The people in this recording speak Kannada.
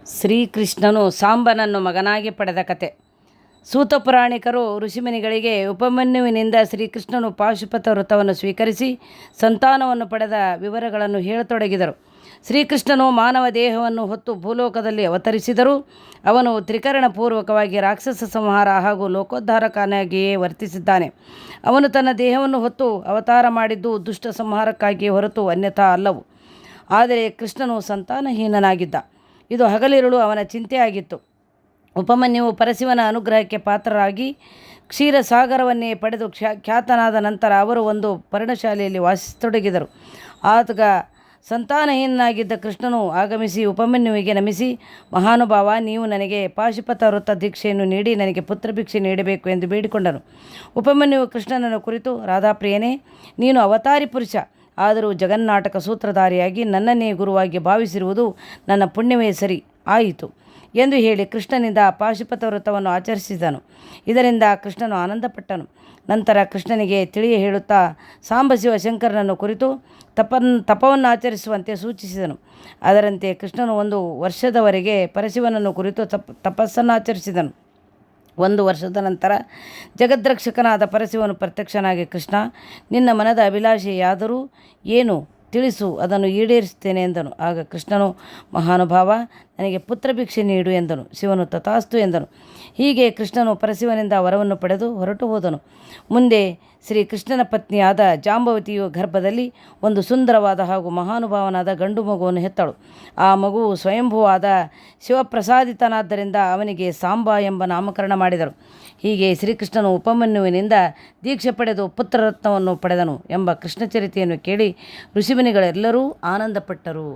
ಶ್ರೀಕೃಷ್ಣನು ಸಾಂಬನನ್ನು ಮಗನಾಗಿ ಪಡೆದ ಕತೆ. ಸೂತ ಪುರಾಣಿಕರು ಋಷಿಮುನಿಗಳಿಗೆ ಉಪಮನ್ಯುವಿನಿಂದ ಶ್ರೀಕೃಷ್ಣನು ಪಾಶುಪತ ವ್ರತವನ್ನು ಸ್ವೀಕರಿಸಿ ಸಂತಾನವನ್ನು ಪಡೆದ ವಿವರಗಳನ್ನು ಹೇಳತೊಡಗಿದರು. ಶ್ರೀಕೃಷ್ಣನು ಮಾನವ ದೇಹವನ್ನು ಹೊತ್ತು ಭೂಲೋಕದಲ್ಲಿ ಅವತರಿಸಿದರೂ ಅವನು ತ್ರಿಕರಣಪೂರ್ವಕವಾಗಿ ರಾಕ್ಷಸ ಸಂಹಾರ ಹಾಗೂ ಲೋಕೋದ್ಧಾರಕನಾಗಿಯೇ ವರ್ತಿಸಿದ್ದಾನೆ. ಅವನು ತನ್ನ ದೇಹವನ್ನು ಹೊತ್ತು ಅವತಾರ ಮಾಡಿದ್ದು ದುಷ್ಟ ಸಂಹಾರಕ್ಕಾಗಿಯೇ ಹೊರತು ಅನ್ಯಥಾ ಅಲ್ಲವು. ಆದರೆ ಕೃಷ್ಣನು ಸಂತಾನಹೀನನಾಗಿದ್ದ. ಇದು ಹಗಲಿರುಳು ಅವನ ಚಿಂತೆಯಾಗಿತ್ತು. ಉಪಮನ್ಯುವು ಪರಶಿವನ ಅನುಗ್ರಹಕ್ಕೆ ಪಾತ್ರರಾಗಿ ಕ್ಷೀರಸಾಗರವನ್ನೇ ಪಡೆದು ಖ್ಯಾತನಾದ ನಂತರ ಅವರು ಒಂದು ಪರ್ಣಶಾಲೆಯಲ್ಲಿ ವಾಸಿಸತೊಡಗಿದರು. ಆಗ ಸಂತಾನಹೀನನಾಗಿದ್ದ ಕೃಷ್ಣನು ಆಗಮಿಸಿ ಉಪಮನ್ಯುವಿಗೆ ನಮಿಸಿ, ಮಹಾನುಭಾವ, ನೀವು ನನಗೆ ಪಾಶುಪತ ವೃತ್ತ ದೀಕ್ಷೆಯನ್ನು ನೀಡಿ ನನಗೆ ಪುತ್ರಭಿಕ್ಷೆ ನೀಡಬೇಕು ಎಂದು ಬೇಡಿಕೊಂಡನು. ಉಪಮನ್ಯುವು ಕೃಷ್ಣನನ್ನು ಕುರಿತು, ರಾಧಾಪ್ರಿಯನೇ, ನೀನು ಅವತಾರಿ ಪುರುಷ, ಆದರೂ ಜಗನ್ನಾಟಕ ಸೂತ್ರಧಾರಿಯಾಗಿ ನನ್ನನ್ನೇ ಗುರುವಾಗಿ ಭಾವಿಸಿರುವುದು ನನ್ನ ಪುಣ್ಯವೇ ಸರಿ ಆಯಿತು ಎಂದು ಹೇಳಿ ಕೃಷ್ಣನಿಂದ ಪಾಶುಪತ ವ್ರತವನ್ನು ಆಚರಿಸಿದನು. ಇದರಿಂದ ಕೃಷ್ಣನು ಆನಂದಪಟ್ಟನು. ನಂತರ ಕೃಷ್ಣನಿಗೆ ತಿಳಿಯ ಹೇಳುತ್ತಾ ಸಾಂಬಶಿವ ಶಂಕರನನ್ನು ಕುರಿತು ತಪವನ್ನು ಆಚರಿಸುವಂತೆ ಸೂಚಿಸಿದನು. ಅದರಂತೆ ಕೃಷ್ಣನು 1 ವರ್ಷದವರೆಗೆ ಪರಶಿವನನ್ನು ಕುರಿತು ತಪಸ್ಸನ್ನು ಆಚರಿಸಿದನು. 1 ವರ್ಷದ ನಂತರ ಜಗದ್ರಕ್ಷಕನಾದ ಪರಶಿವನು ಪ್ರತ್ಯಕ್ಷನಾಗಿ, ಕೃಷ್ಣ, ನಿನ್ನ ಮನದ ಅಭಿಲಾಷೆಯಾದರೂ ಏನು ತಿಳಿಸು, ಅದನ್ನು ಈಡೇರಿಸುತ್ತೇನೆ ಎಂದನು. ಆಗ ಕೃಷ್ಣನು, ಮಹಾನುಭಾವ, ನನಗೆ ಪುತ್ರಭಿಕ್ಷೆ ನೀಡು ಎಂದನು. ಶಿವನು ತಥಾಸ್ತು ಎಂದನು. ಹೀಗೆ ಕೃಷ್ಣನು ಪರಶಿವನಿಂದ ವರವನ್ನು ಪಡೆದು ಹೊರಟು ಹೋದನು. ಮುಂದೆ ಶ್ರೀಕೃಷ್ಣನ ಪತ್ನಿಯಾದ ಜಾಂಬವತಿಯು ಗರ್ಭದಲ್ಲಿ ಒಂದು ಸುಂದರವಾದ ಹಾಗೂ ಮಹಾನುಭಾವನಾದ ಗಂಡು ಮಗುವನ್ನು ಹೆತ್ತಳು. ಆ ಮಗುವು ಸ್ವಯಂಭುವಾದ ಶಿವಪ್ರಸಾದಿತನಾದ್ದರಿಂದ ಅವನಿಗೆ ಸಾಂಬ ಎಂಬ ನಾಮಕರಣ ಮಾಡಿದರು. ಹೀಗೆ ಶ್ರೀಕೃಷ್ಣನು ಉಪಮನ್ಯುವಿನಿಂದ ದೀಕ್ಷೆ ಪಡೆದು ಪುತ್ರರತ್ನವನ್ನು ಪಡೆದನು ಎಂಬ ಕೃಷ್ಣಚರಿತೆಯನ್ನು ಕೇಳಿ ಋಷಿಮುನಿಗಳೆಲ್ಲರೂ ಆನಂದಪಟ್ಟರು.